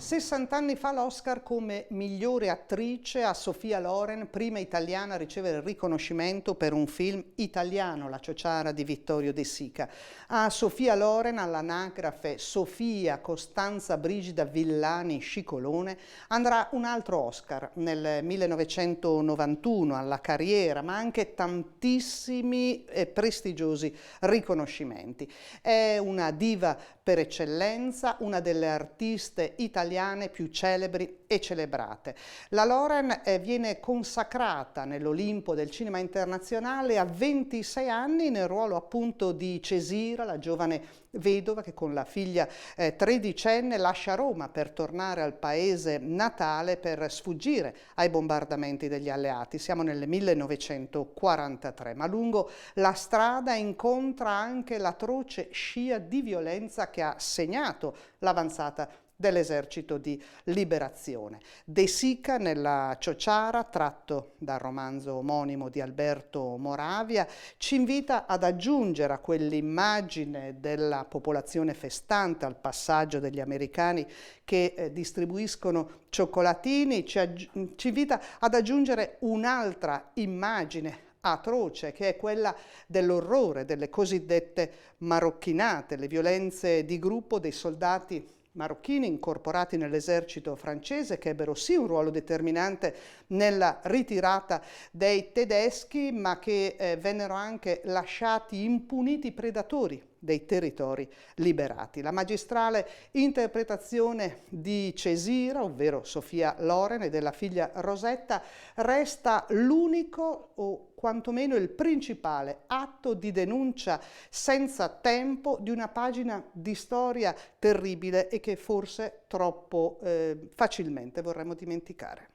60 anni fa l'Oscar come migliore attrice a Sophia Loren, prima italiana a ricevere il riconoscimento per un film italiano, La ciociara di Vittorio De Sica. A Sophia Loren, all'anagrafe Sofia Costanza Brigida Villani Scicolone, andrà un altro Oscar nel 1991 alla carriera, ma anche tantissimi e prestigiosi riconoscimenti. È una diva per eccellenza, una delle artiste italiane più celebri e celebrate. La Loren viene consacrata nell'Olimpo del cinema internazionale a 26 anni nel ruolo appunto di Cesira, la giovane vedova che con la figlia tredicenne lascia Roma per tornare al paese natale per sfuggire ai bombardamenti degli alleati. Siamo nel 1943, ma lungo la strada incontra anche l'atroce scia di violenza che ha segnato l'avanzata dell'esercito di liberazione. De Sica nella Ciociara, tratto dal romanzo omonimo di Alberto Moravia, ci invita ad aggiungere a quell'immagine della popolazione festante al passaggio degli americani che distribuiscono cioccolatini, ci invita ad aggiungere un'altra immagine atroce, che è quella dell'orrore delle cosiddette marocchinate, le violenze di gruppo dei soldati marocchini incorporati nell'esercito francese, che ebbero sì un ruolo determinante nella ritirata dei tedeschi, ma che vennero anche lasciati impuniti predatori dei territori liberati. La magistrale interpretazione di Cesira, ovvero Sophia Loren, e della figlia Rosetta resta l'unico o quantomeno il principale atto di denuncia senza tempo di una pagina di storia terribile e che forse troppo facilmente vorremmo dimenticare.